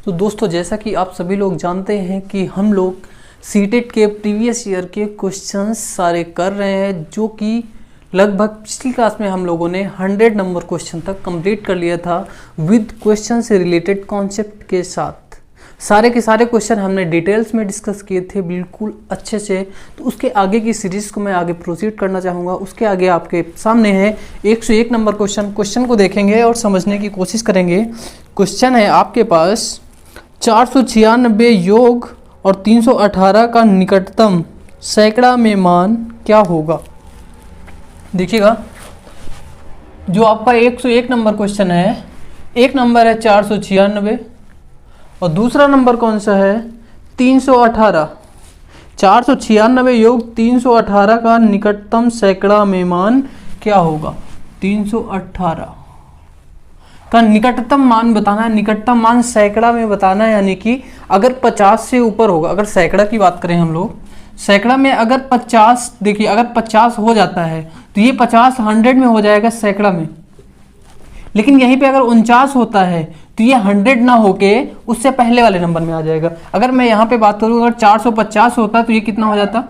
तो दोस्तों जैसा कि आप सभी लोग जानते हैं कि हम लोग सीटेट के प्रीवियस ईयर के क्वेश्चंस सारे कर रहे हैं, जो कि लगभग पिछली क्लास में हम लोगों ने 100 नंबर क्वेश्चन तक कंप्लीट कर लिया था विद क्वेश्चन से रिलेटेड कॉन्सेप्ट के साथ। सारे के सारे क्वेश्चन हमने डिटेल्स में डिस्कस किए थे बिल्कुल अच्छे से। तो उसके आगे की सीरीज को मैं आगे प्रोसीड करना चाहूँगा। उसके आगे आपके सामने है 101 नंबर क्वेश्चन को देखेंगे और समझने की कोशिश करेंगे। क्वेश्चन है आपके पास 496 योग और 318 का निकटतम सैकड़ा में मान क्या होगा। देखिएगा, जो आपका 101 नंबर क्वेश्चन है, एक नंबर है 496 और दूसरा नंबर कौन सा है 318। 496 योग 318 का निकटतम सैकड़ा में मान क्या होगा। 318 का निकटतम मान बताना है। निकटतम मान सैकड़ा में बताना है, यानी कि अगर 50 से ऊपर होगा। अगर सैकड़ा की बात करें हम लोग, सैकड़ा में अगर 50, देखिए अगर 50 हो जाता है तो ये 50 100 में हो जाएगा सैकड़ा में। लेकिन यहीं पे अगर 49 होता है तो ये 100 ना होके उससे पहले वाले नंबर में आ जाएगा। अगर मैं यहाँ पे बात करूँ, अगर 450 होता तो ये कितना हो जाता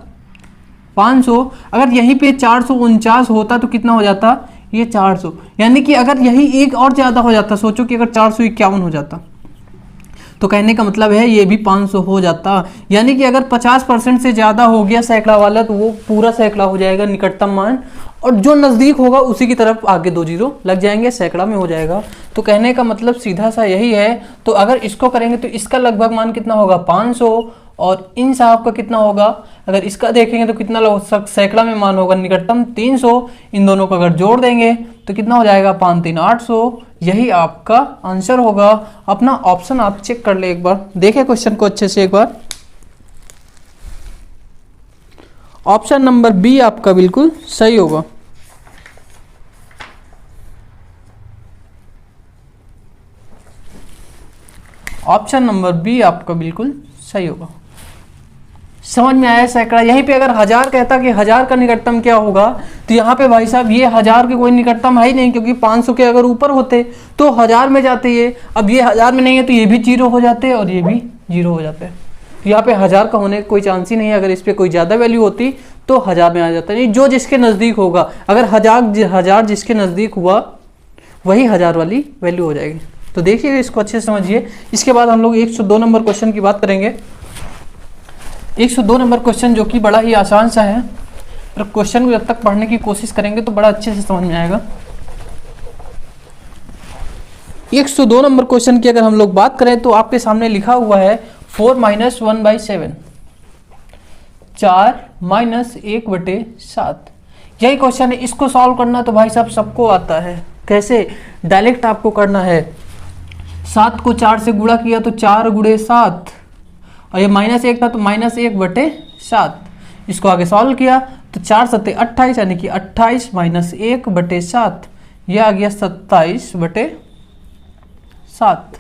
500। अगर यहीं पे 449 होता तो कितना हो जाता ये 400। यानी कि अगर यही एक और ज़्यादा हो जाता, सोचो कि अगर 451 हो जाता तो कहने का मतलब है ये भी 500 हो जाता। यानी कि अगर 50% से ज़्यादा हो गया सैकड़ा वाला तो वो पूरा सैकड़ा हो जाएगा निकटतम मान, और जो नज़दीक होगा उसी की तरफ आगे 2 जीरो लग जाएंगे, सैकड़ा में हो जाएगा। तो कहने का मतलब सीधा सा यही है। तो अगर इसको करेंगे तो इसका लगभग मान कितना होगा 500, और इन साहब का कितना होगा, अगर इसका देखेंगे तो कितना सैकड़ा में मान होगा निकटतम 300। इन दोनों को अगर जोड़ देंगे तो कितना हो जाएगा 5 3 800। यही आपका आंसर होगा। अपना ऑप्शन आप चेक कर ले एक बार, देखें क्वेश्चन को अच्छे से एक बार। ऑप्शन नंबर बी आपका बिल्कुल सही होगा। ऑप्शन नंबर बी आपका बिल्कुल सही होगा। समझ में आया सैकड़ा। यहीं पे अगर 1000 कहता कि 1000 का निकटतम क्या होगा, तो यहाँ पे भाई साहब ये 1000 के कोई निकटतम है ही नहीं, क्योंकि 500 के अगर ऊपर होते तो 1000 में जाते ये। अब ये 1000 में नहीं है तो ये भी 0 हो जाते और ये भी 0 हो जाते। तो यहाँ पे 1000 का होने का कोई चांस ही नहीं है। अगर इस पर कोई ज़्यादा वैल्यू होती तो 1000 में आ जाता। नहीं, जो जिसके नज़दीक होगा, अगर 1000 जिसके नज़दीक हुआ वही 1000 वाली वैल्यू हो जाएगी। तो देखिए इसको अच्छे से समझिए। इसके बाद हम लोग 102 नंबर क्वेश्चन की बात करेंगे। 102 नंबर क्वेश्चन जो कि बड़ा ही आसान सा है, पर क्वेश्चन को जब तक पढ़ने की कोशिश करेंगे तो बड़ा अच्छे से समझ में आएगा। 102 नंबर क्वेश्चन की अगर हम लोग बात करें तो आपके सामने लिखा हुआ है 4 - 1/7, 4 - 1/7। यही क्वेश्चन है। इसको सॉल्व करना तो भाई साहब सबको आता है। कैसे, डायरेक्ट आपको करना है। 7 को 4 से गुणा किया तो 4 × 7, और ये -1 था तो -1/7। इसको आगे सॉल्व किया तो 4 × 7 = 28, यानी कि 28 - 1/7, ये आ गया 27/7।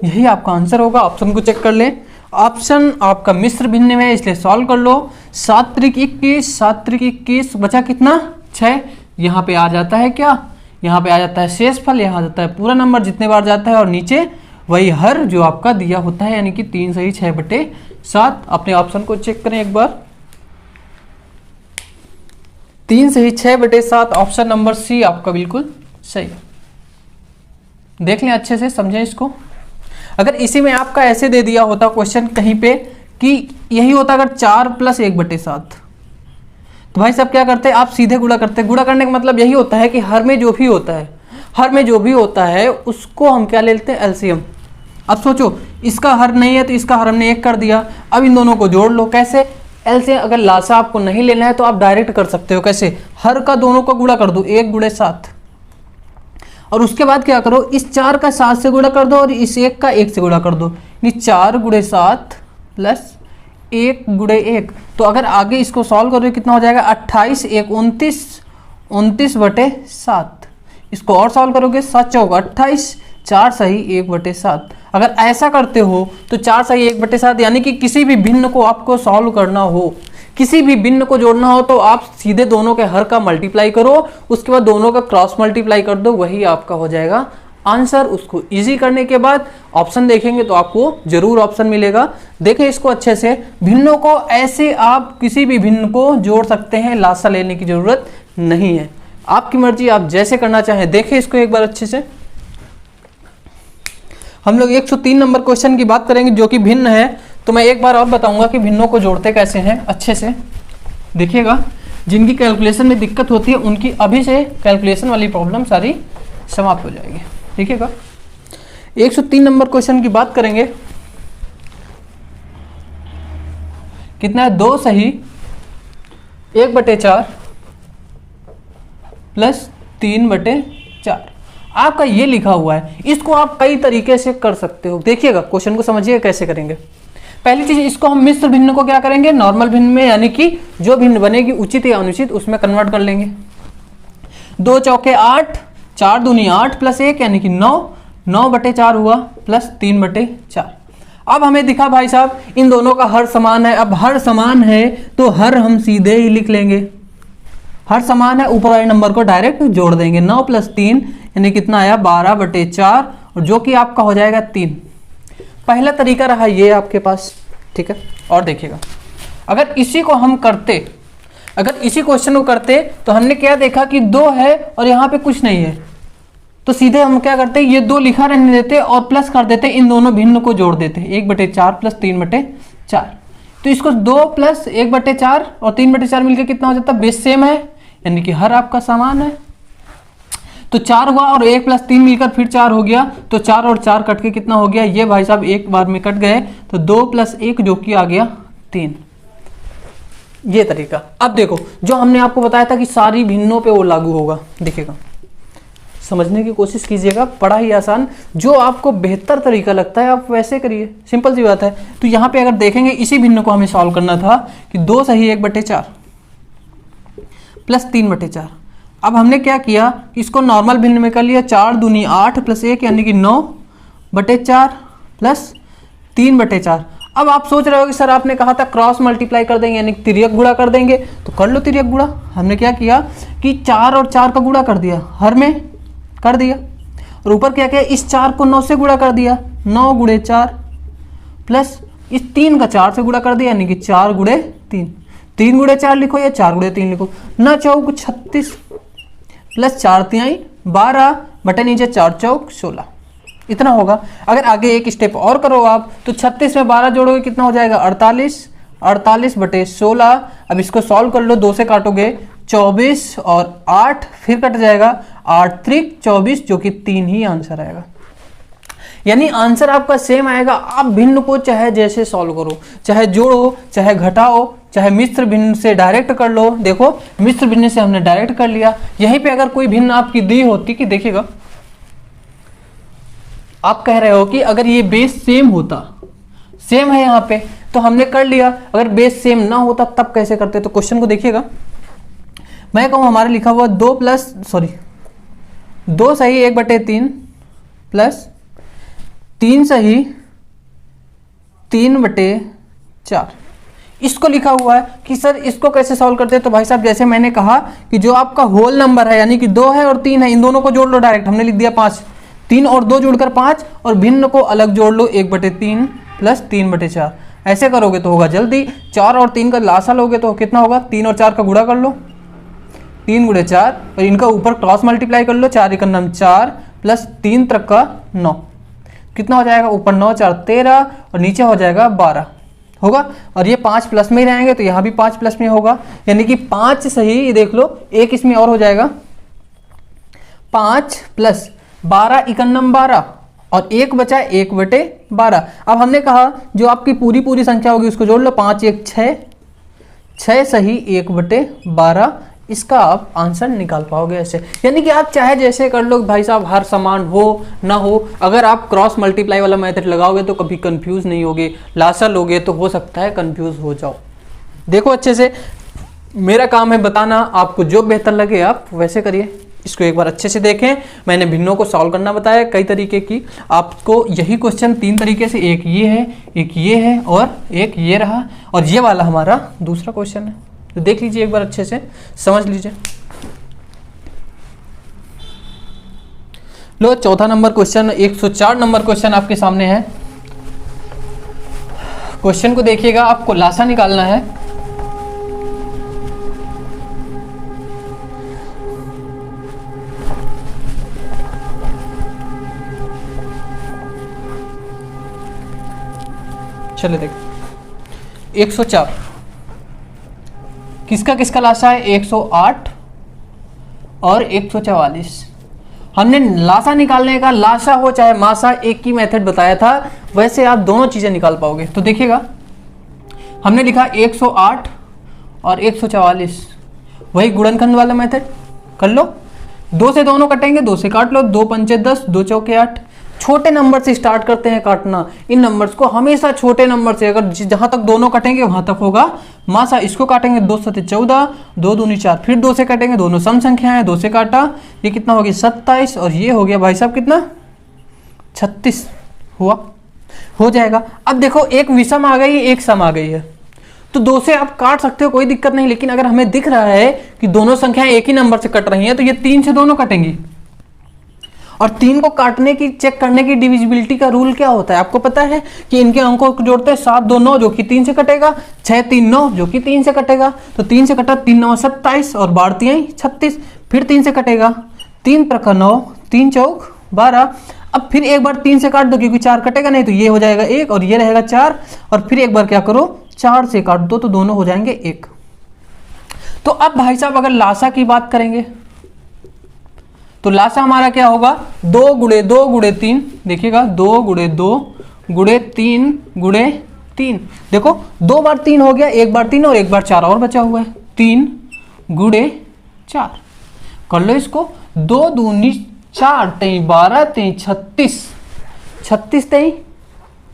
यही आपका आंसर होगा। ऑप्शन को चेक कर लें। ऑप्शन आपका मिश्र भिन्न में है, इसलिए सॉल्व कर लो। 7 × 21, 7 × 21 बचा कितना 6। यहाँ पे आ जाता है क्या, यहाँ पे आ जाता है शेषफल, यहाँ आ जाता है पूरा नंबर जितने बार जाता है, और नीचे वही हर जो आपका दिया होता है, यानी कि 3 सही 6/7। अपने ऑप्शन को चेक करें एक बार। 3 सही 6/7, ऑप्शन नंबर सी आपका बिल्कुल सही। देख लें अच्छे से, समझें इसको। अगर इसी में आपका ऐसे दे दिया होता क्वेश्चन कहीं पे कि यही होता अगर 4 + 1/7, तो भाई साहब क्या करते हैं, आप सीधे गुणा करते हैं। गुणा करने का मतलब यही होता है कि हर में जो भी होता है, हर में जो भी होता है उसको हम क्या ले लेते हैं, एलसीएम। अब सोचो, इसका हर नहीं है तो इसका हर हमने 1 कर दिया। अब इन दोनों को जोड़ लो। कैसे, एलसीएम। अगर लासा आपको नहीं लेना है तो आप डायरेक्ट कर सकते हो। कैसे, हर का दोनों का गुणा कर दो, 1 × 7, और उसके बाद क्या करो, इस 4 का 7 से गुणा कर दो और इस 1 का 1 से गुणा कर दो, यानी 4 × 7 + 1 × 1। तो अगर आगे इसको सॉल्व करोगे कितना हो जाएगा 28 × 1 = 29, 29/7। इसको और सॉल्व करोगे 7 × 4 = 28, 4 सही 1/7। अगर ऐसा करते हो तो 4 सही 1/7, यानी कि किसी भी भिन्न को आपको सॉल्व करना हो, किसी भी भिन्न को जोड़ना हो तो आप सीधे दोनों के हर का मल्टीप्लाई करो, उसके बाद दोनों का क्रॉस मल्टीप्लाई कर दो, वही आपका हो जाएगा आंसर, उसको इजी करने के बाद ऑप्शन देखेंगे तो आपको जरूर ऑप्शन मिलेगा। देखें इसको अच्छे से, भिन्नों को ऐसे आप किसी भी भिन्न को जोड़ सकते हैं, लासा लेने की जरूरत नहीं है, आपकी मर्जी, आप जैसे करना चाहें। देखें इसको एक बार अच्छे से। हम लोग 103 नंबर क्वेश्चन की बात करेंगे जो कि भिन्न है। तो मैं एक बार और बताऊंगा कि भिन्नों को जोड़ते कैसे हैं, अच्छे से देखिएगा। जिनकी कैलकुलेशन में दिक्कत होती है उनकी अभी से कैलकुलेशन वाली प्रॉब्लम सारी समाप्त हो जाएगी, देखिएगा। 103 नंबर क्वेश्चन की बात करेंगे। कितना है? 2 सही 1/4 प्लस 3/4 आपका ये लिखा हुआ है। इसको आप कई तरीके से कर सकते हो, देखिएगा क्वेश्चन को समझिए कैसे करेंगे। पहली चीज, इसको हम मिश्र भिन्न को क्या करेंगे, नॉर्मल भिन्न में, यानी कि जो भिन्न बनेगी उचित या अनुचित उसमें कन्वर्ट कर लेंगे। 2 चौके 8, 4 दूनी 8 प्लस 1 यानी कि 9, 9/4 हुआ प्लस 3/4। अब हमें दिखा भाई साहब इन दोनों का हर समान है। अब हर समान है तो हर हम सीधे ही लिख लेंगे। हर समान है, ऊपर वाले नंबर को डायरेक्ट जोड़ देंगे। 9 + 3 यानी कितना आया 12/4, और जो कि आपका हो जाएगा 3। पहला तरीका रहा ये आपके पास, ठीक है। और देखिएगा, अगर इसी को हम करते, अगर इसी क्वेश्चन को करते तो हमने क्या देखा कि 2 है और यहाँ पे कुछ नहीं है, तो सीधे हम क्या करते, ये 2 लिखा रहने देते और प्लस कर देते, इन दोनों भिन्न को जोड़ देते, 1/4 प्लस 3/4। तो इसको 2 प्लस 1/4 और 3/4 मिलकर कितना हो जाता है, बेस सेम है, यानी कि हर आपका समान है। तो 4 हुआ और 1 + 3 मिलकर फिर 4 हो गया। तो 4 और 4 कट के कितना हो गया, ये भाई साहब एक बार में कट गए, तो 2 + 1 जो कि आ गया 3। ये तरीका। अब देखो जो हमने आपको बताया था कि सारी भिन्नों पे वो लागू होगा, देखिएगा, समझने की कोशिश कीजिएगा, बड़ा ही आसान। जो आपको बेहतर तरीका लगता है आप वैसे करिए, सिंपल सी बात है। तो यहाँ पे अगर देखेंगे इसी भिन्न को हमें सॉल्व करना था कि 2 सही 1/4 प्लस 3/4। अब हमने क्या किया कि इसको नॉर्मल भिन्न में कर लिया, 4 दूनी 8 प्लस 1 यानी कि 9/4 प्लस 3/4। अब आप सोच रहे हो कि सर आपने कहा था क्रॉस मल्टीप्लाई कर देंगे यानी तिर्यक गुणा कर देंगे, तो कर लो तिर्यक गुणा। हमने क्या किया कि 4 और 4 का गुणा कर दिया, हर में कर दिया, और ऊपर क्या किया, इस 4 को 9 से गुणा कर दिया, 9 × 4 प्लस इस 3 का 4 से गुणा कर दिया यानी कि 4 × 3। 3 × 4 लिखो या 4 × 3 लिखो, ना चौक 36 प्लस 4 तिहाई 12 बटे नीचे 4 चौक 16, इतना होगा। अगर आगे एक स्टेप और करो आप तो 36 में 12 जोड़ोगे कितना हो जाएगा 48, 48/16। अब इसको सॉल्व कर लो, 2 से काटोगे 24 और 8 फिर कट जाएगा 8 × 24 जो कि 3 ही आंसर आएगा। यानी आंसर आपका सेम आएगा। आप भिन्न को चाहे जैसे सॉल्व करो, चाहे जोड़ो चाहे घटाओ, चाहे मिश्र भिन्न से डायरेक्ट कर लो। देखो मिश्र भिन्न से हमने डायरेक्ट कर लिया। यहीं पे अगर कोई भिन्न आपकी दी होती कि देखिएगा, आप कह रहे हो कि अगर ये बेस सेम होता, सेम है यहाँ पे तो हमने कर लिया, अगर बेस सेम ना होता तब कैसे करते। तो क्वेश्चन को देखिएगा, मैं कहूँ हमारे लिखा हुआ 2 सही 1/3 प्लस 3 सही 3/4। इसको लिखा हुआ है कि सर इसको कैसे सॉल्व करते हैं। तो भाई साहब जैसे मैंने कहा कि जो आपका होल नंबर है यानी कि 2 है और 3 है, इन दोनों को जोड़ लो डायरेक्ट। हमने लिख दिया 5, 3 और 2 जोड़कर 5, और भिन्न को अलग जोड़ लो 1/3 प्लस 3/4। ऐसे करोगे तो होगा जल्दी। 4 और 3 का लासा लोगे तो कितना होगा, 3 और 4 का गुणा कर लो, 3 × 4, और इनका ऊपर क्रॉस मल्टीप्लाई कर लो, 4 × 4 प्लस 3 तक का 9, कितना हो जाएगा, ऊपर 9 4 13 और नीचे हो जाएगा 12 होगा। और ये 5 प्लस में ही रहेंगे तो यहाँ भी 5 प्लस में होगा, यानी कि 5 सही, ये देख लो एक इसमें और हो जाएगा, 5 प्लस 12 × 12 और 1 बचा 1/12। अब हमने कहा जो आपकी पूरी संख्या होगी उसको जोड़ लो, 5 1 6, 6 सही 1/12। इसका आप आंसर निकाल पाओगे ऐसे। यानी कि आप चाहे जैसे कर लो भाई साहब, हर समान हो ना हो, अगर आप क्रॉस मल्टीप्लाई वाला मेथड लगाओगे तो कभी कंफ्यूज नहीं होगे। लासा लोगे तो हो सकता है कंफ्यूज हो जाओ। देखो अच्छे से, मेरा काम है बताना, आपको जो बेहतर लगे आप वैसे करिए। इसको एक बार अच्छे से देखें, मैंने भिन्नों को सॉल्व करना बताया कई तरीके की। आपको यही क्वेश्चन 3 तरीके से, एक ये है, एक ये है और एक ये रहा, और ये वाला हमारा दूसरा क्वेश्चन है। तो देख लीजिए एक बार अच्छे से, समझ लीजिए। लो चौथा नंबर क्वेश्चन, 104 नंबर क्वेश्चन आपके सामने है। क्वेश्चन को देखिएगा, आपको लासा निकालना है। चलिए देख, 104 किसका किसका लासा है? 108 और 144। हमने लासा निकालने का, लासा हो चाहे मासा, एक ही मेथड बताया था, वैसे आप दोनों चीजें निकाल पाओगे। तो देखिएगा, हमने लिखा 108 और 144, वही गुणनखंड वाला मेथड कर लो। 2 से दोनों कटेंगे, 2 से काट लो, 2 पंचे 10, 2 चौके 8। छोटे नंबर से स्टार्ट करते हैं काटना। इन नंबर्स को हमेशा छोटे नंबर से, अगर जहां तक दोनों कटेंगे वहां तक होगा मासा। इसको काटेंगे 2 से 14, 2 दूनी 4, फिर 2 से काटेंगे, दोनों सम संख्या है, 2 से काटा, ये कितना हो गया 27, और ये हो गया भाई साहब कितना 36 हुआ, हो जाएगा। अब देखो, एक विषम आ गई, एक सम आ गई है, तो 2 से आप काट सकते हो, कोई दिक्कत नहीं। लेकिन अगर हमें दिख रहा है कि दोनों संख्याएं एक ही नंबर से कट रही हैं, तो ये 3 से दोनों कटेंगी। और 3 को काटने की, चेक करने की डिविजिबिलिटी का रूल क्या होता है आपको पता है कि इनके अंकों को जोड़ते हैं 7 2 9 जो कि 3 से कटेगा, 6 3 9 जो कि 3 से कटेगा। तो 3 से कटा, 3 9 27 और 12 36, फिर 3 से कटेगा, 3 प्रका 9, 3 चौक 12। अब फिर एक बार 3 से काट दो, क्योंकि 4 कटेगा नहीं, तो ये हो जाएगा 1 और ये रहेगा 4। और फिर एक बार क्या करो, 4 से काट दो, तो दोनों हो जाएंगे 1। तो अब भाई साहब अगर लासा की बात करेंगे तो लासा हमारा क्या होगा, 2 गुणे 2 गुणे 3। देखिएगा, 2 गुणे 2 गुणे 3 गुणे 3। देखो 2 बार 3 हो गया, 1 बार 3 और 1 बार 4 और बचा हुआ है, 3 गुणे 4। कर लो इसको, 2 दूनी 4, 3 12, 3 36, 36 3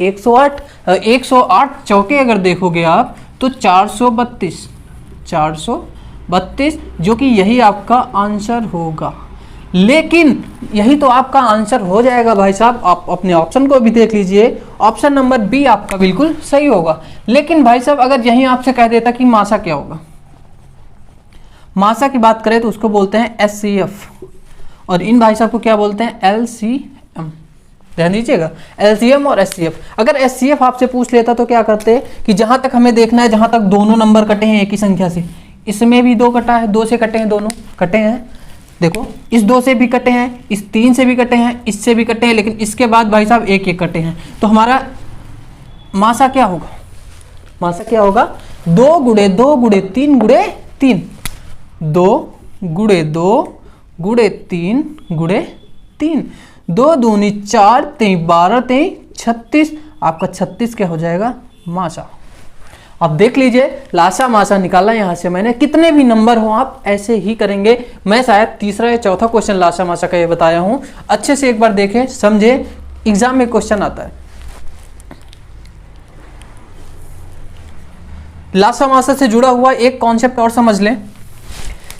108। 108 चौके अगर देखोगे आप तो 432, 432, जो कि यही आपका आंसर होगा। लेकिन यही तो आपका आंसर हो जाएगा भाई साहब। आप अपने ऑप्शन को भी देख लीजिए, ऑप्शन नंबर बी आपका बिल्कुल सही होगा। लेकिन भाई साहब अगर यहीं आपसे कह देता कि मासा क्या होगा, मासा की बात करें तो उसको बोलते हैं एचसीएफ, और इन भाई साहब को क्या बोलते हैं, एलसीएम। ध्यान दीजिएगा, एलसीएम और एचसीएफ। अगर एचसीएफ आपसे पूछ लेता तो क्या करते कि जहां तक हमें देखना है, जहां तक दोनों नंबर कटे हैं एक ही संख्या से, इसमें भी 2 कटा है, 2 से कटे हैं, दोनों कटे हैं। देखो, इस 2 से भी कटे हैं, इस 3 से भी कटे हैं, इससे भी कटे हैं, लेकिन इसके बाद भाई साहब एक एक कटे हैं। तो हमारा मासा क्या होगा, मासा क्या होगा, 2 गुणे 2 गुणे 3 गुणे 3, 2 गुणे 2 गुणे 3 गुणे 3, 2 दूनी 4, 3 12, 3 36। आपका 36 क्या हो जाएगा, मासा। अब देख लीजिए, लासा मासा निकाला यहां से मैंने। कितने भी नंबर हो आप ऐसे ही करेंगे। मैं शायद तीसरा या चौथा क्वेश्चन लासा मासा का ये बताया हूं, अच्छे से एक बार देखें, समझे, एग्जाम में क्वेश्चन आता है। लासा मासा से जुड़ा हुआ एक कॉन्सेप्ट और समझ लें।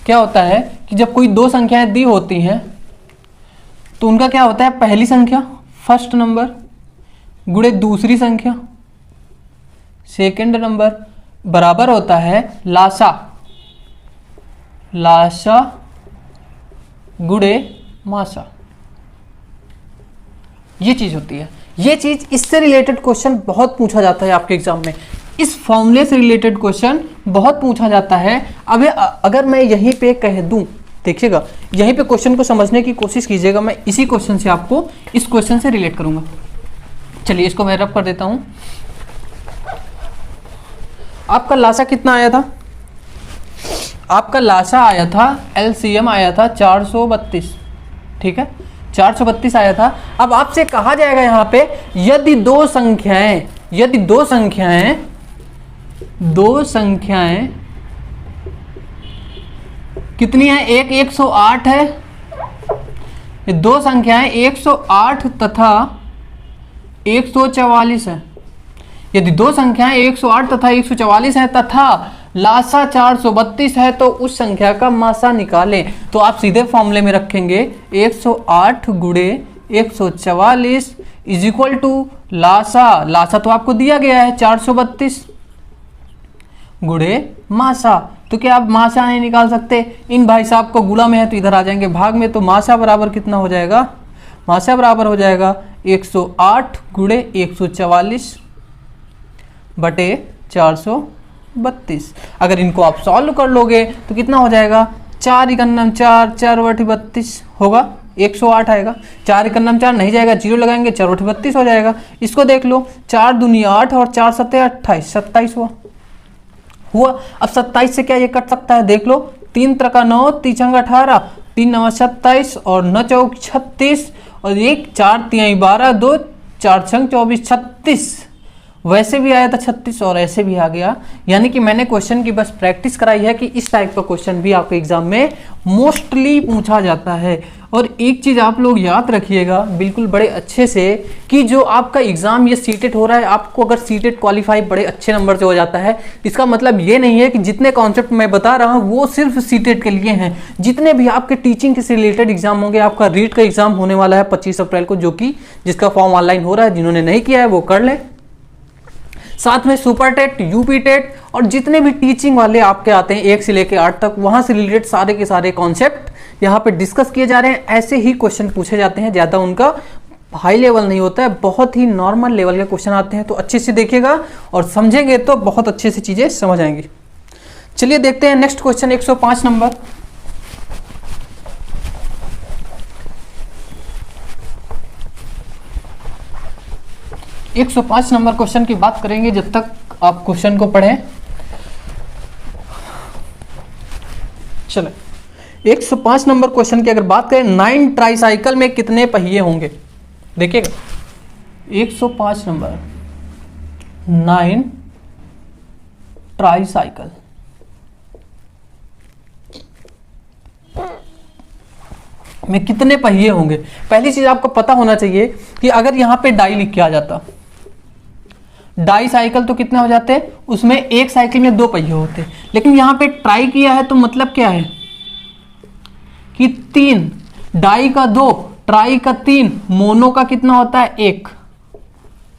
क्या होता है कि जब कोई 2 संख्याएं दी होती हैं तो उनका क्या होता है, पहली संख्या फर्स्ट नंबर गुणे दूसरी संख्या सेकंड नंबर बराबर होता है लासा, लासा गुणे मासा। ये चीज होती है, ये चीज, इससे रिलेटेड क्वेश्चन बहुत पूछा जाता है आपके एग्जाम में। इस फॉर्मूले से रिलेटेड क्वेश्चन बहुत पूछा जाता है। अब अगर मैं यहीं पे कह दूं, देखिएगा, यहीं पे क्वेश्चन को समझने की कोशिश कीजिएगा। मैं इसी क्वेश्चन से आपको इस क्वेश्चन से रिलेट करूंगा। चलिए इसको मैं रब कर देता हूं। आपका लासा कितना आया था, आपका लासा आया था, एलसीएम आया था 432, ठीक है, 432 आया था। अब आपसे कहा जाएगा यहाँ पे, यदि दो संख्याएं कितनी है, एक 108 है, ये 2 संख्याएं 108 तथा 144 है। यदि 2 संख्याएं 108 तथा 144 है तथा लासा 432 है तो उस संख्या का मासा निकालें। तो आप सीधे फॉर्मूले में रखेंगे 108 गुणे 144 इज इक्वल टू लासा, लासा तो आपको दिया गया है 432 गुणे मासा। तो क्या आप मासा नहीं निकाल सकते? इन भाई साहब को गुणा में है तो इधर आ जाएंगे भाग में, तो मासा बराबर कितना हो जाएगा, वहाँ से बराबर हो जाएगा 108 गुणे 144 बटे 432। अगर इनको आप सॉल्व कर लोगे तो कितना हो जाएगा, 4 इकन्नम 4, 4 बटे 32 होगा, 108 आएगा। 4 इकन्नम 4 नहीं जाएगा, जीरो लगाएंगे, 4 बटे 32 हो जाएगा। इसको देख लो, 4 दूनी 8 और 4 सत्ते 28, 27 हुआ। अब 27 से क्या ये कट सकता है, देख लो, 3 त्रिका 9, 3 छंग 18, 3 नवा 27 और 9 चौक 36 और 1 4 3 12, 2 4 छंग 24, 36। वैसे भी आया था 36 और ऐसे भी आ गया। यानी कि मैंने क्वेश्चन की बस प्रैक्टिस कराई है कि इस टाइप का क्वेश्चन भी आपके एग्जाम में मोस्टली पूछा जाता है। और एक चीज़ आप लोग याद रखिएगा बिल्कुल बड़े अच्छे से कि जो आपका एग्जाम ये सीटेट हो रहा है, आपको अगर सीटेट क्वालिफाई बड़े अच्छे नंबर से हो जाता है, इसका मतलब ये नहीं है कि जितने कॉन्सेप्ट मैं बता रहा हूँ वो सिर्फ सीटेट के लिए हैं। जितने भी आपके टीचिंग से रिलेटेड एग्जाम होंगे, आपका रीट का एग्जाम होने वाला है 25 अप्रैल को, जो कि जिसका फॉर्म ऑनलाइन हो रहा है, जिन्होंने नहीं किया है वो कर लें। साथ में सुपर टेट, यूपी टेट और जितने भी टीचिंग वाले आपके आते हैं 1 से लेकर 8 तक, वहां से रिलेटेड सारे के सारे कॉन्सेप्ट यहाँ पे डिस्कस किए जा रहे हैं। ऐसे ही क्वेश्चन पूछे जाते हैं, ज़्यादा उनका हाई लेवल नहीं होता है, बहुत ही नॉर्मल लेवल के क्वेश्चन आते हैं। तो अच्छे से देखिएगा और समझेंगे तो बहुत अच्छे से चीज़ें समझ आएंगी। चलिए देखते हैं नेक्स्ट क्वेश्चन 105 नंबर। एक 105 नंबर क्वेश्चन की बात करेंगे जब तक आप क्वेश्चन को पढ़ें। चलो 105 नंबर क्वेश्चन की अगर बात करें, 9 ट्राईसाइकिल में कितने पहिए होंगे? देखिएगा 105 नंबर, 9 ट्राईसाइकिल में कितने पहिए होंगे। पहली चीज आपको पता होना चाहिए कि अगर यहां पे डाई लिख के आ जाता, डाई साइकिल तो कितने हो जाते हैं, उसमें एक साइकिल में 2 पहिए होते, लेकिन यहां पे ट्राई किया है तो मतलब क्या है कि 3, डाई का 2, ट्राई का 3, मोनो का कितना होता है 1।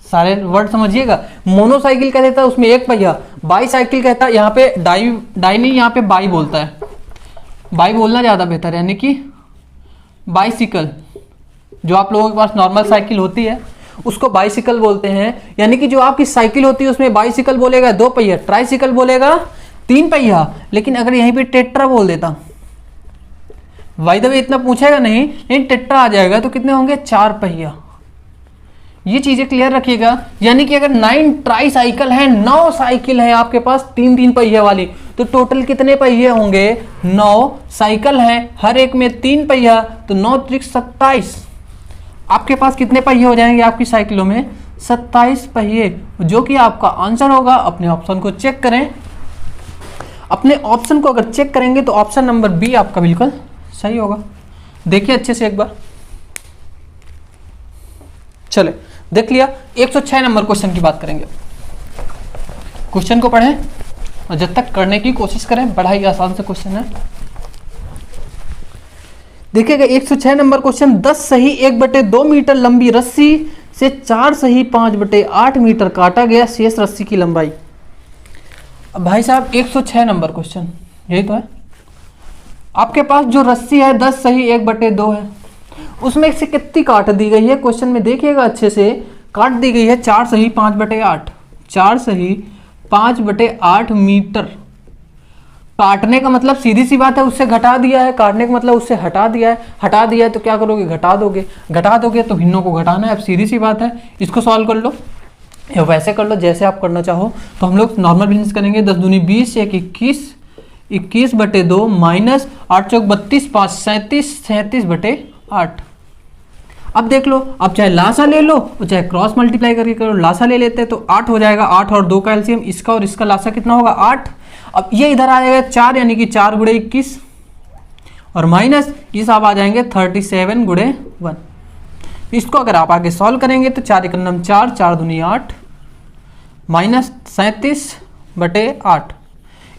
सारे वर्ड समझिएगा। मोनोसाइकिल कह देता है उसमें 1 पहिया, बाई साइकिल कहता है, यहाँ पे डाई नहीं, यहाँ पे बाई बोलता है, बाई बोलना ज्यादा बेहतर है, यानी कि बाइसिकल। जो आप लोगों के पास नॉर्मल साइकिल होती है उसको बाइसिकल बोलते हैं। यानी कि जो आपकी साइकिल होती है उसमें बाइसिकल बोलेगा 2 पहिया, ट्राइसिकल बोलेगा 3 पहिया। लेकिन अगर यहीं पे टेट्रा बोल देता, बाय द वे इतना पूछेगा नहीं, लेकिन टेट्रा आ जाएगा तो कितने होंगे 4 पहिया। ये चीजें क्लियर रखिएगा। यानी कि अगर 9 ट्राईसाइकिल है, 9 साइकिल है आपके पास 3-3 पहिए वाली, तो टोटल कितने पहिए होंगे 9 साइकिल है, हर एक में 3 पहिया, तो 9 त्रिक 27। आपके पास कितने पहिए हो जाएंगे आपकी साइकिलों में 27 पहिए, जो कि आपका आंसर होगा। अपने ऑप्शन को चेक करें। अपने ऑप्शन को अगर चेक करेंगे तो ऑप्शन नंबर बी आपका बिल्कुल सही होगा। देखिए अच्छे से एक बार। चले देख लिया। 106 नंबर क्वेश्चन की बात करेंगे। क्वेश्चन को पढ़ें और जब तक करने की कोशिश करें, बड़ा ही आसान से क्वेश्चन है। देखिएगा 106 नंबर क्वेश्चन, 10 सही 1/2 मीटर लंबी रस्सी से 4 सही 5/8 मीटर काटा गया, शेष रस्सी की लंबाई। अब भाई साहब 106 नंबर क्वेश्चन यही तो है। आपके पास जो रस्सी है 10 सही 1/2 है, उसमें से कितनी काट दी गई है क्वेश्चन में, देखिएगा अच्छे से। काट दी गई है 4 सही 5/8, 4 सही 5/8 मीटर। काटने का मतलब सीधी सी बात है उससे घटा दिया है, काटने का मतलब उससे हटा दिया है। हटा दिया है तो क्या करोगे, घटा दोगे। घटा दोगे तो भिन्नों को घटाना है। अब सीधी सी बात है, इसको सॉल्व कर लो या वैसे कर लो जैसे आप करना चाहो। तो हम लोग नॉर्मल बिजनेस करेंगे। 10 दूनी 20, 1 21, 21/2 माइनस 8 चौक 32, 5 37, 37/8। अब देख लो, अब चाहे लासा ले लो और चाहे क्रॉस मल्टीप्लाई करके करो। लासा ले लेते हैं तो 8 हो जाएगा, 8 और 2 का एलसीएम, इसका और इसका लासा कितना होगा 8। अब ये इधर आ जाएगा 4, यानी कि 4 × 21 और माइनस ये सब आ जाएंगे 37 × 1। इसको अगर आप आगे सॉल्व करेंगे तो 4 × 9 4, 4 दूनी 8 माइनस 37/8।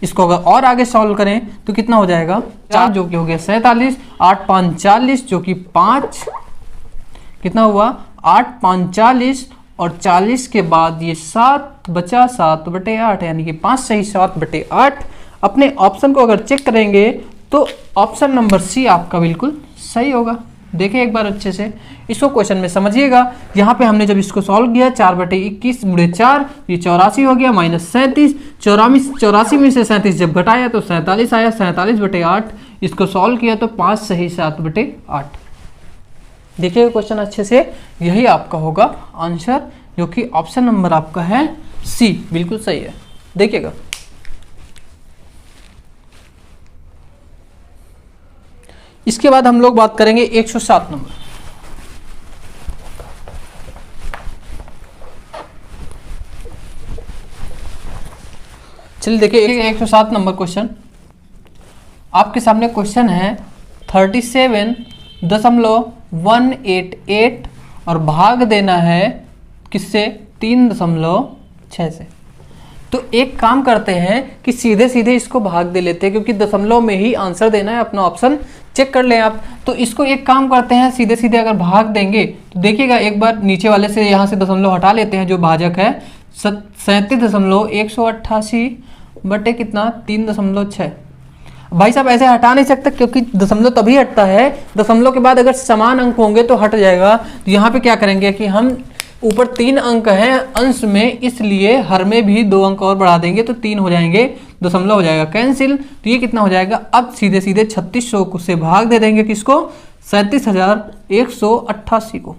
इसको अगर और आगे सॉल्व करें तो कितना हो जाएगा 4 जो कि हो गया 47, 8 5 40 जो कि 5, कितना हुआ 8 5 40 और 40 के बाद ये 7 बचा 7/8, यानी कि 5 सही 7/8। अपने ऑप्शन को अगर चेक करेंगे तो ऑप्शन नंबर सी आपका बिल्कुल सही होगा। देखिए एक बार अच्छे से इसको क्वेश्चन में समझिएगा। यहाँ पे हमने जब इसको सॉल्व किया 4/21 गुणे 4, ये 84 हो गया, माइनस 37, 84 में से 37 जब घटाया तो 47 आया, 47/8 इसको सॉल्व किया तो 5 सही 7/8। देखिएगा क्वेश्चन अच्छे से, यही आपका होगा आंसर, जो कि ऑप्शन नंबर आपका है सी, बिल्कुल सही है। देखिएगा इसके बाद हम लोग बात करेंगे 107 नंबर। चलिए देखिए 107 नंबर क्वेश्चन आपके सामने। क्वेश्चन है 37.188 और भाग देना है किससे, 3.6 से। तो एक काम करते हैं कि सीधे सीधे इसको भाग दे लेते हैं, क्योंकि दशमलव में ही आंसर देना है, अपना ऑप्शन चेक कर लें आप। तो इसको एक काम करते हैं, सीधे सीधे अगर भाग देंगे तो देखिएगा एक बार नीचे वाले से यहाँ से दशमलव हटा लेते हैं, जो भाजक है 37.188 बटे कितना 3.6। भाई साहब ऐसे हटा नहीं सकते, क्योंकि दशमलव तभी हटता है, दशमलव के बाद अगर समान अंक होंगे तो हट जाएगा। तो यहाँ पे क्या करेंगे कि हम ऊपर 3 अंक हैं अंश में, इसलिए हर में भी 2 अंक और बढ़ा देंगे तो 3 हो जाएंगे, दशमलव हो जाएगा कैंसिल। तो ये कितना हो जाएगा, अब सीधे सीधे 3600 से भाग दे देंगे किसको, 37,188 को।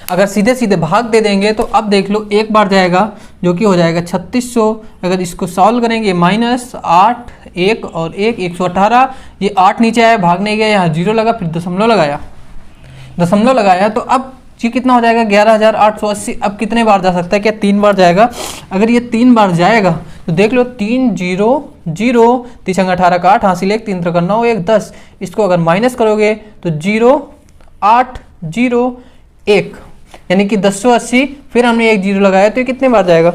अगर सीधे सीधे भाग दे देंगे तो अब देख लो एक बार जाएगा, जो कि हो जाएगा 3600। अगर इसको सॉल्व करेंगे -8 1 और 1 118, ये 8 नीचे आया, भाग नहीं गया, यहाँ 0 लगा, फिर दशमलव लगाया तो अब ये कितना हो जाएगा 11,880। अब कितने बार जा सकता है, क्या 3 बार जाएगा। अगर ये 3 बार जाएगा तो देख लो 3 0 0, 3 18 का 8, हासिल 1, 3 3 9 1 10। इसको अगर माइनस करोगे तो 0 8 0 1, यानी कि 1080। फिर हमने 1 0 लगाया तो ये कितने बार जाएगा,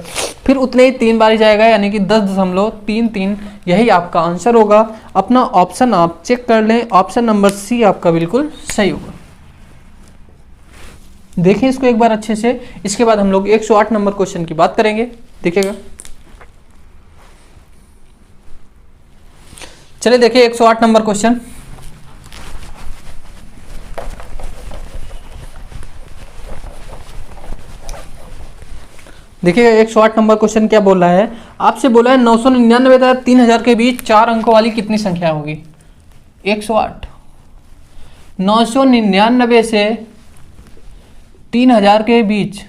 फिर उतने ही 3 बार ही जाएगा, यानी कि 10.33। यही आपका आंसर होगा। अपना ऑप्शन आप चेक कर लें, ऑप्शन नंबर सी आपका बिल्कुल सही होगा। देखिए इसको एक बार अच्छे से। इसके बाद हम लोग 108 नंबर क्वेश्चन की बात करेंगे। देखिएगा, चलिए देखिए 108 नंबर क्वेश्चन। देखिए 108 नंबर क्वेश्चन क्या बोल रहा है, आपसे बोला है 999 तथा 3000 के बीच 4 अंकों वाली कितनी संख्या होगी। 108 999 से 3000 के बीच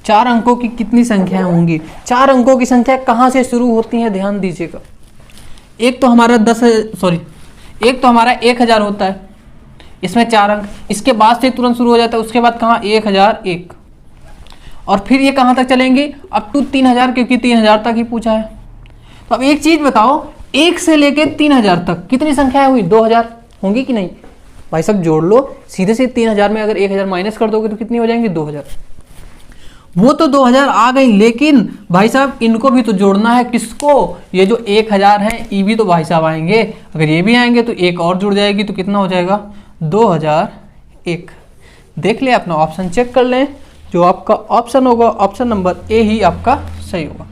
4 अंकों की कितनी संख्याएं होंगी। 4 अंकों की संख्या कहां से शुरू होती है, ध्यान दीजिएगा। एक तो हमारा 1000 होता है, इसमें 4 अंक, इसके बाद से तुरंत शुरू हो जाता है, उसके बाद कहाँ 1001, और फिर ये कहाँ तक चलेंगे अप टू 3000, क्योंकि 3000 तक ही पूछा है। तो अब एक चीज बताओ, 1 से लेके 3000 तक कितनी संख्याएं हुई, 2000 होंगी कि नहीं। भाई सब जोड़ लो, सीधे से 3000 में अगर 1000 माइनस कर दोगे तो कितनी हो जाएंगी 2000। वो तो 2000 आ गई, लेकिन भाई साहब इनको भी तो जोड़ना है, किसको, ये जो 1000 है ये भी तो भाई साहब आएंगे। अगर ये भी आएंगे तो एक और जुड़ जाएगी, तो कितना हो जाएगा 2001। देख ले, अपना ऑप्शन चेक कर लें, जो आपका ऑप्शन होगा ऑप्शन नंबर ए ही आपका सही होगा।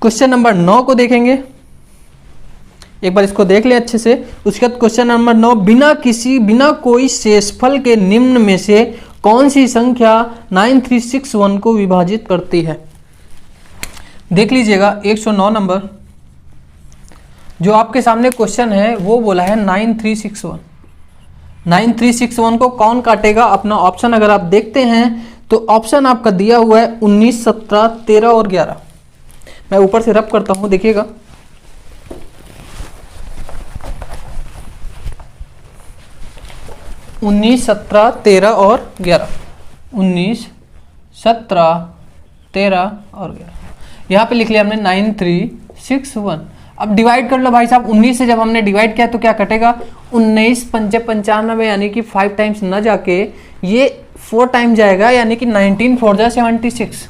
क्वेश्चन नंबर 9 को देखेंगे, एक बार इसको देख ले अच्छे से। उसके बाद क्वेश्चन नंबर 9, बिना कोई शेषफल के निम्न में से कौन सी संख्या 9361 को विभाजित करती है। देख लीजिएगा 109 नंबर जो आपके सामने क्वेश्चन है वो बोला है 9361। 9361 को कौन काटेगा। अपना ऑप्शन अगर आप देखते हैं तो ऑप्शन आपका दिया हुआ है 19 17 13 और 11। मैं ऊपर से रब करता हूं, देखिएगा 19 17 13 और 11, 19 17 13 और 11। यहाँ पे लिख लिया हमने 9361। अब डिवाइड कर लो भाई साहब, 19 से जब हमने डिवाइड किया तो क्या कटेगा 19 पंचे 95, यानी कि 5 टाइम्स न जाके ये 4 टाइम जाएगा, यानी कि 19 4 जा 76,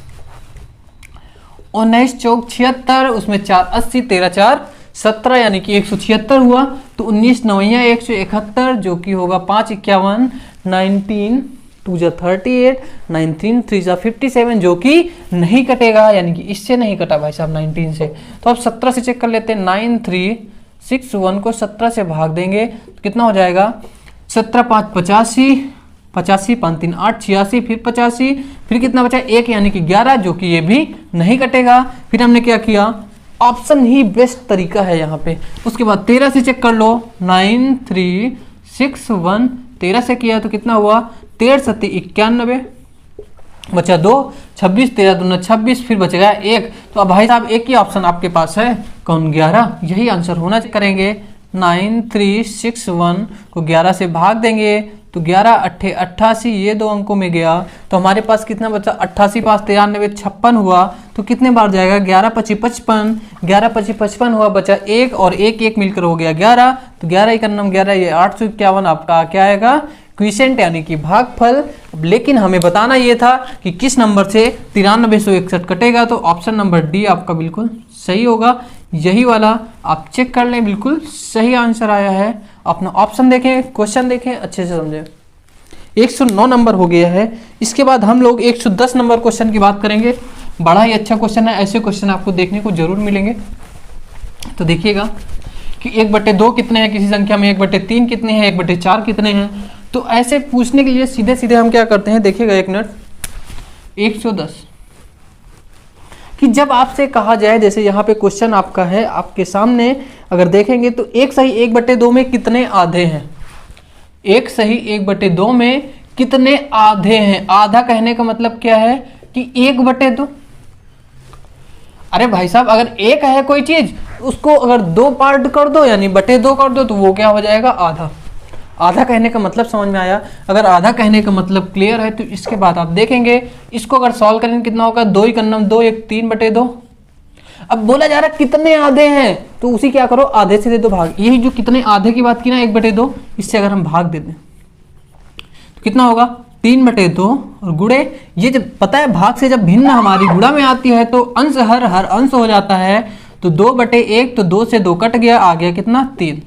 19 चौक 76, उसमें 4 80, 13 4 17, यानी कि 176 हुआ। तो 19 नवैया 171, जो कि होगा 5 51, 19 2 जा 38, 19 3 जा 57, जो कि नहीं कटेगा, यानी कि इससे नहीं कटा भाई साहब 19 से। तो अब 17 से चेक कर लेते हैं, 9 3 61 को 17 से भाग देंगे तो कितना हो जाएगा, 17 5 85, 85 5 3 8 86, फिर 85, फिर कितना बचा 1 यानी कि 11, जो कि ये भी नहीं कटेगा। फिर हमने क्या किया, ऑप्शन ही बेस्ट तरीका है यहाँ पे। उसके बाद 13 से चेक कर लो, 9361, 13 से किया तो कितना हुआ, 13 7 91, बचा 2, 26 13 दूना 26, फिर बचेगा 1। तो अब भाई साहब एक ही ऑप्शन आपके पास है, कौन, 11, यही आंसर होना करेंगे। 9361 को 11 से भाग देंगे तो 11 8 88, ये 2 अंकों में गया तो हमारे पास कितना बचा, 88 5 93 56 हुआ। तो कितने बार जाएगा, 11 25 55, 11 25 55 हुआ, बचा 1 और 1 1 मिलकर हो गया 11। तो 11 1 नम 11, ये 851 आपका क्या आएगा, क्विसेंट यानी कि भागफल। लेकिन हमें बताना ये था कि किस नंबर से 9361 कटेगा, तो ऑप्शन नंबर डी आपका बिल्कुल सही होगा। यही वाला आप चेक कर लें, बिल्कुल सही आंसर आया है। अपना ऑप्शन देखें, क्वेश्चन देखें, अच्छे से समझें। 109 नंबर हो गया है। इसके बाद हम लोग 110 नंबर क्वेश्चन की बात करेंगे। बड़ा ही अच्छा क्वेश्चन है, ऐसे क्वेश्चन आपको देखने को जरूर मिलेंगे। तो देखिएगा कि 1/2 कितने हैं किसी संख्या में, 1/3 कितने हैं, 1/4 कितने हैं। तो ऐसे पूछने के लिए सीधे सीधे हम क्या करते हैं, देखिएगा एक मिनट। 110 कि जब आपसे कहा जाए, जैसे यहाँ पे क्वेश्चन आपका है आपके सामने, अगर देखेंगे तो 1 सही 1/2 में कितने आधे हैं, 1 सही 1/2 में कितने आधे हैं। आधा कहने का मतलब क्या है कि 1/2। अरे भाई साहब, अगर एक है कोई चीज, उसको अगर 2 पार्ट कर दो यानी 2 कर दो, तो वो क्या हो जाएगा, आधा। आधा कहने का मतलब समझ में आया। अगर आधा कहने का मतलब क्लियर है तो इसके बाद आप देखेंगे इसको अगर सॉल्व करेंगे कितना होगा, 2 1 2 1 3/2। अब बोला जा रहा है कितने आधे हैं, तो उसी क्या करो, आधे से दे दो भाग। यही जो कितने आधे की बात की ना, 1/2, इससे अगर हम भाग दे दें तो कितना होगा, 3/2। और गुणे, ये जब पता है भाग से जब भिन्न हमारी गुणा में आती है तो अंश हर अंश हो जाता है। तो 2/1, तो 2 से 2 कट गया, आ गया कितना, 3।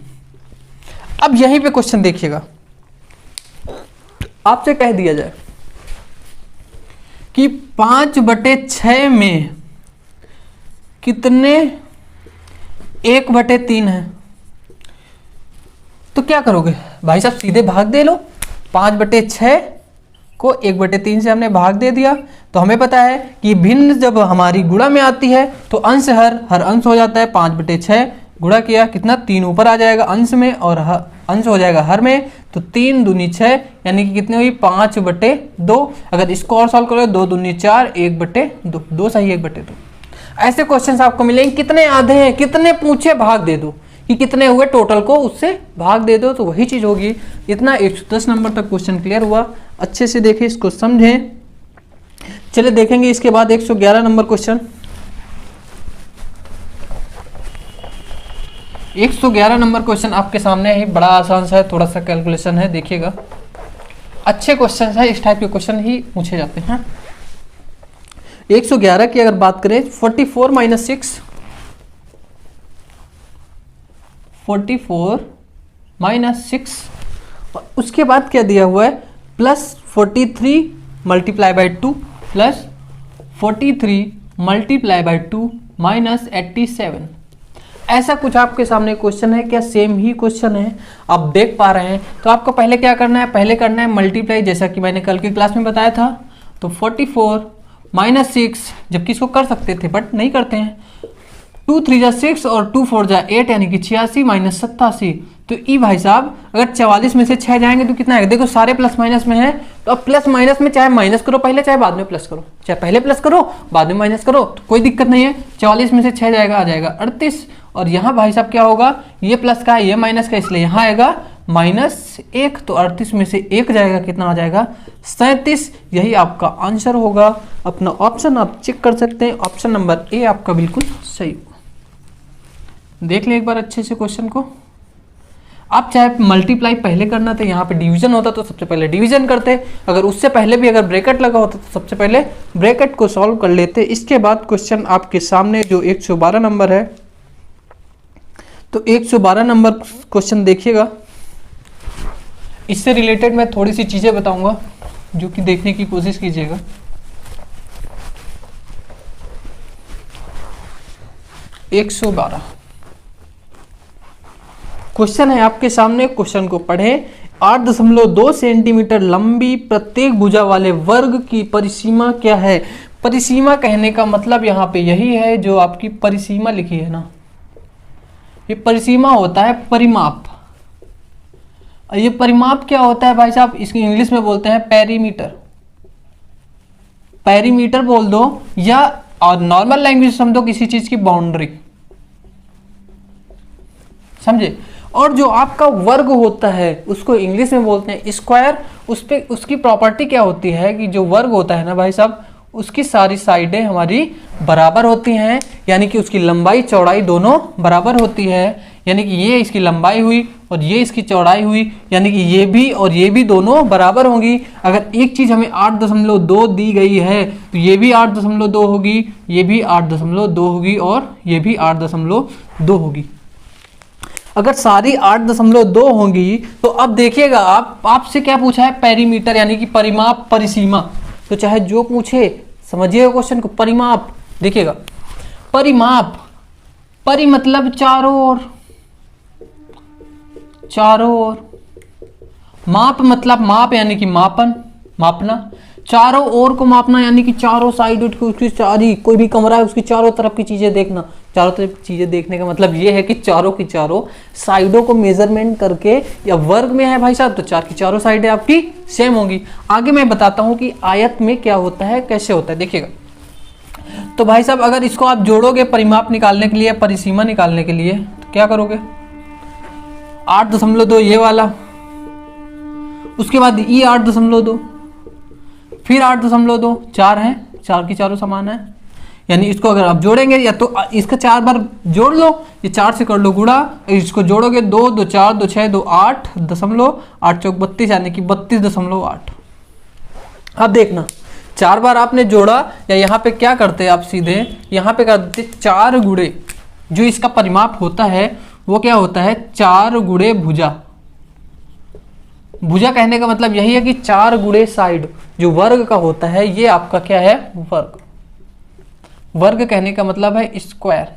अब यहीं पे क्वेश्चन देखिएगा, आपसे कह दिया जाए कि 5/6 में कितने 1/3 है, तो क्या करोगे भाई साहब, सीधे भाग दे लो। 5/6 को 1/3 से हमने भाग दे दिया। तो हमें पता है कि भिन्न जब हमारी गुणा में आती है तो अंश हर अंश हो जाता है। 5/6 गुणा किया कितना, 3 ऊपर आ जाएगा अंश में और अंश हो जाएगा हर में। तो 3 दूनी 6 यानी कि कितनी हुई, 5/2। अगर इसको और सॉल्व करो, 2 दूनी 4, 1/2, 2 सही 1/2। ऐसे क्वेश्चंस आपको मिलेंगे, कितने आधे हैं, कितने पूछे, भाग दे दो, कि कितने हुए टोटल को उससे भाग दे दो, तो वही चीज होगी। इतना 110 नंबर तक क्वेश्चन क्लियर हुआ। अच्छे से देखें, इसको समझें। चलिए देखेंगे इसके बाद 111 नंबर क्वेश्चन। 111 नंबर क्वेश्चन आपके सामने है, बड़ा आसान सा है, थोड़ा सा कैलकुलेशन है, देखिएगा। अच्छे क्वेश्चन है, इस टाइप के क्वेश्चन ही पूछे जाते हैं। 111 की अगर बात करें, 44 - 6, 44 - 6, और उसके बाद क्या दिया हुआ है, +43 × 2 प्लस 43 × 2 -87। ऐसा कुछ आपके सामने क्वेश्चन है। क्या सेम ही क्वेश्चन है, आप देख पा रहे हैं। तो आपको पहले क्या करना है, पहले करना है मल्टीप्लाई, जैसा कि मैंने कल की क्लास में बताया था। तो 44 - 6, जबकि इसको कर सकते थे बट नहीं करते हैं। 2 3 जा 6 और 2 4 जा 8 यानी कि 86 - 87। तो ई भाई साहब, अगर 44 में से 6 जाएंगे तो कितना आएगा, देखो सारे प्लस माइनस में है। तो अब प्लस माइनस में चाहे माइनस करो पहले, चाहे बाद में प्लस करो, चाहे पहले प्लस करो बाद में माइनस करो, तो कोई दिक्कत नहीं है। 44 में से 6 जाएगा, आ जाएगा 38। और यहाँ भाई साहब क्या होगा, ये प्लस का है ये माइनस का, इसलिए यहाँ आएगा -1। तो 38 में से 1 जाएगा, कितना आ जाएगा, 37। यही आपका आंसर होगा। अपना ऑप्शन आप चेक कर सकते हैं, ऑप्शन नंबर ए आपका बिल्कुल सही होगा। देख लें एक बार अच्छे से क्वेश्चन को। आप चाहे मल्टीप्लाई पहले करना था, यहाँ पे डिवीजन होता तो सबसे पहले डिवीजन करते, अगर उससे पहले भी अगर ब्रैकेट लगा होता तो सबसे पहले ब्रैकेट को सॉल्व कर लेते। इसके बाद क्वेश्चन आपके सामने जो 112 नंबर है, तो 112 नंबर क्वेश्चन देखिएगा। इससे रिलेटेड मैं थोड़ी सी चीजें बताऊंगा जो कि देखने की कोशिश कीजिएगा। क्वेश्चन है आपके सामने, क्वेश्चन को पढ़ें। 8.2 सेंटीमीटर लंबी प्रत्येक भुजा वाले वर्ग की परिसीमा क्या है? परिसीमा कहने का मतलब यहाँ पे यही है जो आपकी परिसीमा लिखी है ना, ये परिसीमा होता है परिमाप। ये परिमाप क्या होता है भाई साहब? इसकी इंग्लिश में बोलते हैं पेरीमीटर। पेरीमीटर बोल दो, या और नॉर्मल लैंग्वेज समझो किसी चीज की बाउंड्री, समझे। और जो आपका वर्ग होता है उसको इंग्लिश में बोलते हैं स्क्वायर। उस पे उसकी प्रॉपर्टी क्या होती है कि जो वर्ग होता है ना भाई साहब, उसकी सारी साइडें हमारी बराबर होती हैं, यानी कि उसकी लंबाई चौड़ाई दोनों बराबर होती है। यानी कि ये इसकी लंबाई हुई और ये इसकी चौड़ाई हुई, यानी कि ये भी और ये भी दोनों बराबर होंगी। अगर एक चीज हमें 8.2 दी गई है तो ये भी 8.2 होगी, ये भी 8.2 होगी और ये भी 8.2 होगी। अगर सारी 8.2 होंगी तो अब देखिएगा आपसे क्या पूछा है? पेरीमीटर यानी कि परिमाप, परिसीमा। तो चाहे जो पूछे समझिएगा क्वेश्चन को। परिमाप देखिएगा, परिमाप, परि मतलब चारों ओर, चारों ओर। माप मतलब माप यानी कि मापन, मापना। चारों ओर को मापना यानी कि चारों साइड उसकी चारी, कोई भी कमरा है उसकी चारों तरफ की चीजें देखना। चारों तरफ की चीजें देखने का मतलब ये है कि चारों की चारों साइडों को मेजरमेंट करके, या वर्ग में है भाई साहब तो चार की चारों साइडें आपकी सेम होंगी। आगे मैं बताता हूं कि आयत में क्या होता है, कैसे होता है, देखिएगा। तो भाई साहब अगर इसको आप जोड़ोगे परिमाप निकालने के लिए, परिसीमा निकालने के लिए, तो क्या करोगे? 8.2 ये वाला, उसके बाद ये 8.2, फिर 8.2, 4 है, चार की चारों समान है। यानी इसको अगर आप जोड़ेंगे या तो इसका 4 बार जोड़ लो, ये 4 से कर लो गुणा, इसको जोड़ोगे 2 2 4 2 6 2 8.8 चौक 32 यानी कि 32.8। अब देखना 4 बार आपने जोड़ा, या यहाँ पे क्या करते आप सीधे यहाँ पे कर देते 4 गुणे, जो इसका परिमाप होता है वो क्या होता है? 4 गुणे भुजा। भुजा कहने का मतलब यही है कि 4 गुणे साइड, जो वर्ग का होता है ये आपका क्या है? वर्ग। वर्ग कहने का मतलब है स्क्वायर।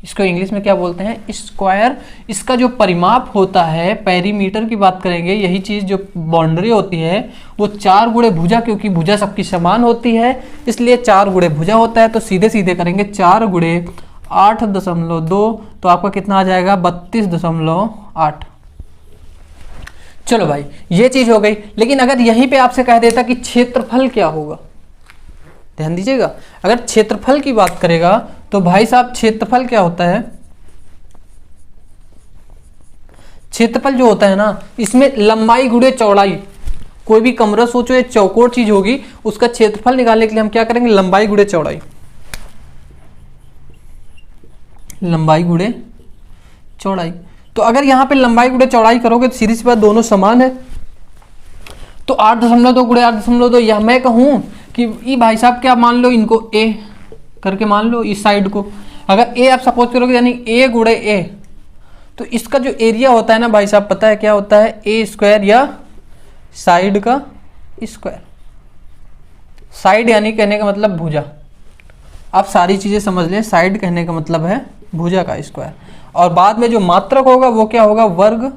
इसको इंग्लिश में क्या बोलते हैं? स्क्वायर। इसका जो परिमाप होता है, पेरीमीटर की बात करेंगे, यही चीज जो बाउंड्री होती है वो 4 गुणे भुजा, क्योंकि भुजा सबकी समान होती है इसलिए 4 गुणे भुजा होता है। तो सीधे सीधे करेंगे 4 गुणे 8.2, तो आपका कितना आ जाएगा? 32.8। चलो भाई ये चीज हो गई। लेकिन अगर यहीं पे आपसे कह देता कि क्षेत्रफल क्या होगा, ध्यान दीजिएगा, अगर क्षेत्रफल की बात करेगा तो भाई साहब क्षेत्रफल क्या होता है? क्षेत्रफल जो होता है ना, इसमें लंबाई गुणे चौड़ाई। कोई भी कमरा सोचो ये चौकोर चीज होगी, उसका क्षेत्रफल निकालने के लिए हम क्या करेंगे? लंबाई गुणे चौड़ाई, लंबाई गुणे चौड़ाई। तो अगर यहां पे लंबाई गुणे चौड़ाई करोगे तो सीधी सी बात दोनों समान है। तो 8.2 गुणे 8.2, या मैं कहूं कि ये भाई साहब क्या मान लो, इनको a करके मान लो इस साइड को। अगर a आप सपोज करोगे यानी a गुणे a, तो इसका जो एरिया होता है ना भाई साहब पता है क्या होता है? a स्क्वायर, या साइड का स्क्वायर। साइड यानी कहने का मतलब भुजा। आप सारी चीजें समझ लें, साइड कहने का मतलब है भुजा का स्क्वायर। और बाद में जो मात्रक होगा वो क्या होगा? वर्ग।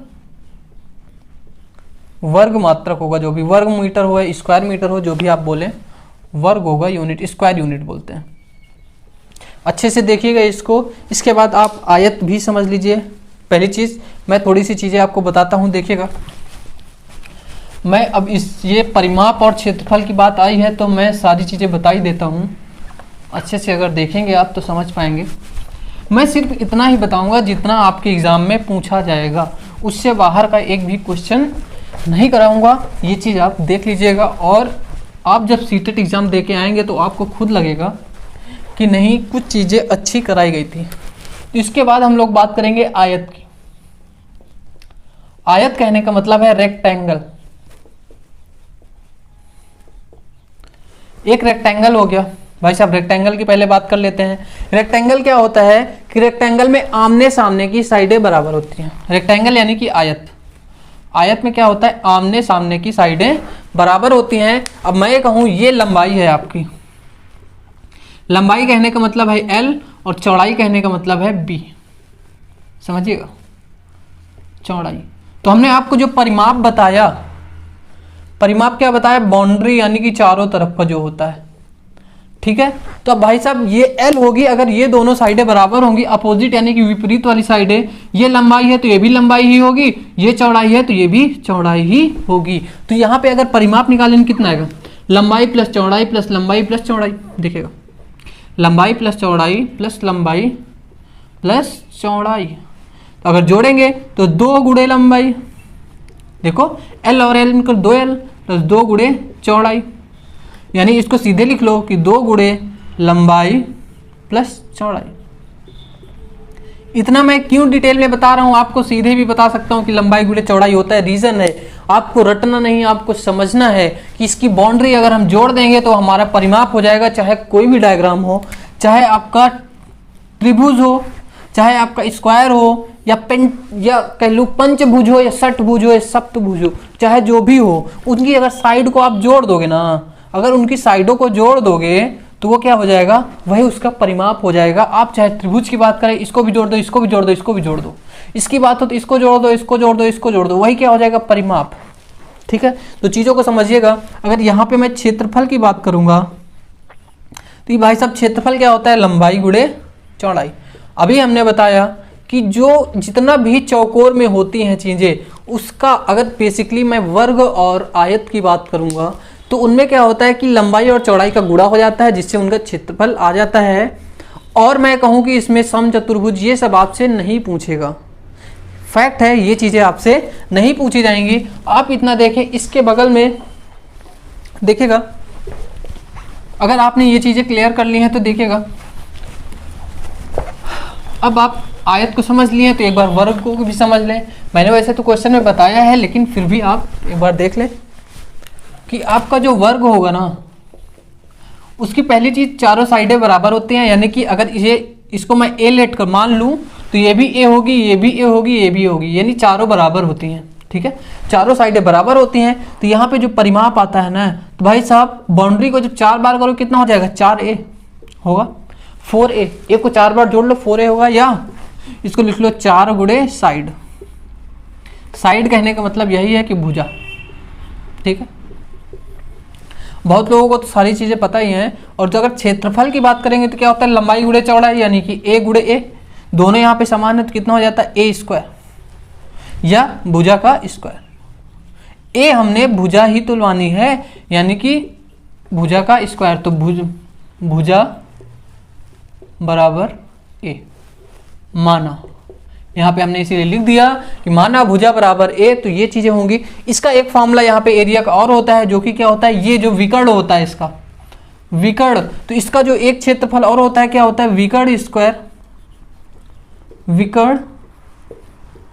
वर्ग मात्रक होगा, जो भी वर्ग मीटर हो, स्क्वायर मीटर हो, जो भी आप बोले, वर्ग होगा, यूनिट, स्क्वायर यूनिट बोलते हैं। अच्छे से देखिएगा इसको। इसके बाद आप आयत भी समझ लीजिए। पहली चीज मैं थोड़ी सी चीजें आपको बताता हूं, देखिएगा। मैं अब ये परिमाप और क्षेत्रफल की बात आई है तो मैं सारी चीजें बता ही देता हूं। अच्छे से अगर देखेंगे आप तो समझ पाएंगे। मैं सिर्फ इतना ही बताऊंगा जितना आपके एग्जाम में पूछा जाएगा, उससे बाहर का एक भी क्वेश्चन नहीं कराऊंगा। ये चीज आप देख लीजिएगा। और आप जब सीटेट एग्जाम दे के आएंगे तो आपको खुद लगेगा कि नहीं, कुछ चीजें अच्छी कराई गई थी। तो इसके बाद हम लोग बात करेंगे आयत की। आयत कहने का मतलब है रेक्टेंगल। एक रेक्टेंगल हो गया भाई साहब। रेक्टेंगल की पहले बात कर लेते हैं। रेक्टेंगल क्या होता है कि रेक्टेंगल में आमने सामने की साइडें बराबर होती हैं। रेक्टेंगल यानी कि आयत। आयत में क्या होता है? आमने सामने की साइडें बराबर होती हैं। अब मैं कहूं ये लंबाई है आपकी, लंबाई कहने का मतलब है L और चौड़ाई कहने का मतलब है B, समझिएगा। चौड़ाई। तो हमने आपको जो परिमाप बताया, परिमाप क्या बताया, बाउंड्री यानी कि चारों तरफ का जो होता है, ठीक है। तो अब भाई साहब ये L होगी, अगर ये दोनों साइडें बराबर होंगी, अपोजिट यानी कि विपरीत वाली साइडें, ये लंबाई है तो ये भी लंबाई ही होगी, ये चौड़ाई है तो ये भी चौड़ाई ही होगी। तो यहाँ पे अगर परिमाप निकालें कितना आएगा, लंबाई प्लस चौड़ाई प्लस लंबाई प्लस चौड़ाई, देखिएगा लंबाई प्लस चौड़ाई प्लस लंबाई प्लस चौड़ाई। तो अगर जोड़ेंगे तो 2 गुणे लंबाई, देखो L और L मिलकर 2L प्लस 2 गुणे चौड़ाई, यानी इसको सीधे लिख लो कि 2 गुणे लंबाई प्लस चौड़ाई। इतना मैं क्यों डिटेल में बता रहा हूं, आपको सीधे भी बता सकता हूं कि लंबाई गुणे चौड़ाई होता है। रीजन है आपको रटना नहीं, आपको समझना है कि इसकी बाउंड्री अगर हम जोड़ देंगे तो हमारा परिमाप हो जाएगा, चाहे कोई भी डायग्राम हो, चाहे आपका त्रिभुज हो, चाहे आपका स्क्वायर हो, या पेंट या कह लो पंचभुज हो, या षटभुज हो, या सप्तभुज हो, चाहे जो भी हो, उनकी अगर साइड को आप जोड़ दोगे ना, अगर उनकी साइडों को जोड़ दोगे तो वो क्या हो जाएगा, वही उसका परिमाप हो जाएगा। आप चाहे त्रिभुज की बात करें, इसको भी जोड़ दो, इसको भी जोड़ दो, इसको भी जोड़ दो, इसकी बात हो तो इसको जोड़ दो, इसको जोड़ दो, इसको जोड़ दो, वही क्या हो जाएगा, परिमाप। ठीक है, तो चीजों को समझिएगा। अगर यहाँ पे मैं क्षेत्रफल की बात करूंगा तो भाई साहब क्षेत्रफल क्या होता है, लंबाई गुणे चौड़ाई। अभी हमने बताया कि जो जितना भी चौकोर में होती हैं चीजें, उसका अगर बेसिकली मैं वर्ग और आयत की बात करूंगा तो उनमें क्या होता है कि लंबाई और चौड़ाई का गुणा हो जाता है, जिससे उनका क्षेत्रफल आ जाता है। और मैं कहूं कि इसमें सम चतुर्भुज ये सब आपसे नहीं पूछेगा, फैक्ट है, ये चीजें आपसे नहीं पूछी जाएंगी। आप इतना देखें, इसके बगल में देखिएगा, अगर आपने ये चीजें क्लियर कर ली हैं तो देखिएगा, अब आप आयत को समझ लिए तो एक बार वर्ग को भी समझ लें। मैंने वैसे तो क्वेश्चन में बताया है, लेकिन फिर भी आप एक बार देख लें कि आपका जो वर्ग होगा ना, उसकी पहली चीज चारों साइडें बराबर होती हैं, यानी कि अगर इसको मैं ए लेट कर मान लूं तो ये भी ए होगी, ये भी ए होगी, ये भी होगी, यानी चारों बराबर होती हैं। ठीक है, चारों साइडें बराबर होती हैं। तो यहाँ पे जो परिमाप आता है ना, तो भाई साहब बाउंड्री को जब 4 बार करो कितना हो जाएगा, 4a होगा, 4a, ए को 4 बार जोड़ लो 4a होगा, या इसको लिख लो 4 गुणे साइड। साइड कहने का मतलब यही है कि भुजा। ठीक है, बहुत लोगों को तो सारी चीजें पता ही हैं। और जो अगर क्षेत्रफल की बात करेंगे तो क्या होता है, लंबाई गुणे चौड़ाई, यानी कि a गुणे a, दोनों यहाँ पे समान है तो कितना हो जाता है, a स्क्वायर, या भुजा का स्क्वायर। a हमने भुजा ही तुलवानी है, यानी कि भुजा का स्क्वायर, तो भुजा बराबर a माना, यहाँ पे हमने इसीलिए लिख दिया कि माना भुजा बराबर a, तो ये चीजें होंगी। इसका एक फॉर्मूला यहाँ पे एरिया का और होता है, जो कि क्या होता है, ये जो विकर्ण होता है इसका विकर्ण, तो इसका जो एक क्षेत्रफल और होता है, क्या होता है, विकर्ण स्क्वायर, विकर्ण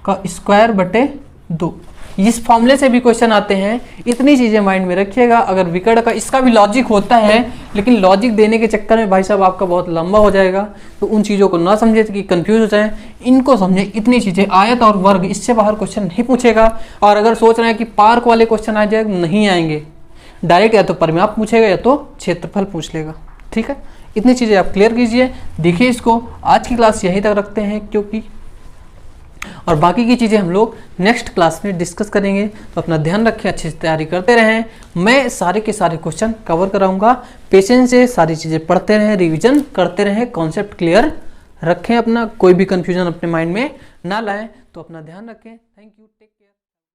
का स्क्वायर बटे 2। इस फॉर्मूले से भी क्वेश्चन आते हैं, इतनी चीजें माइंड में रखिएगा। अगर विकर्ण का, इसका भी लॉजिक होता है, लेकिन लॉजिक देने के चक्कर में भाई साहब आपका बहुत लंबा हो जाएगा, तो उन चीज़ों को ना समझे कि कंफ्यूज हो जाए, इनको समझे। इतनी चीज़ें, आयत और वर्ग, इससे बाहर क्वेश्चन नहीं पूछेगा। और अगर सोच रहे हैं कि पार्क वाले क्वेश्चन आ जाए, नहीं आएंगे, डायरेक्ट या तो परिमाप पूछेगा या तो क्षेत्रफल पूछ लेगा। ठीक है, इतनी चीज़ें आप क्लियर कीजिए। देखिए इसको, आज की क्लास यहीं तक रखते हैं, क्योंकि और बाकी की चीज़ें हम लोग नेक्स्ट क्लास में डिस्कस करेंगे। तो अपना ध्यान रखें, अच्छे से तैयारी करते रहें। मैं सारे के सारे क्वेश्चन कवर कराऊंगा, पेशेंस से सारी चीज़ें पढ़ते रहें, रिवीजन करते रहें, कॉन्सेप्ट क्लियर रखें, अपना कोई भी कंफ्यूजन अपने माइंड में ना लाएं। तो अपना ध्यान रखें। Thank you.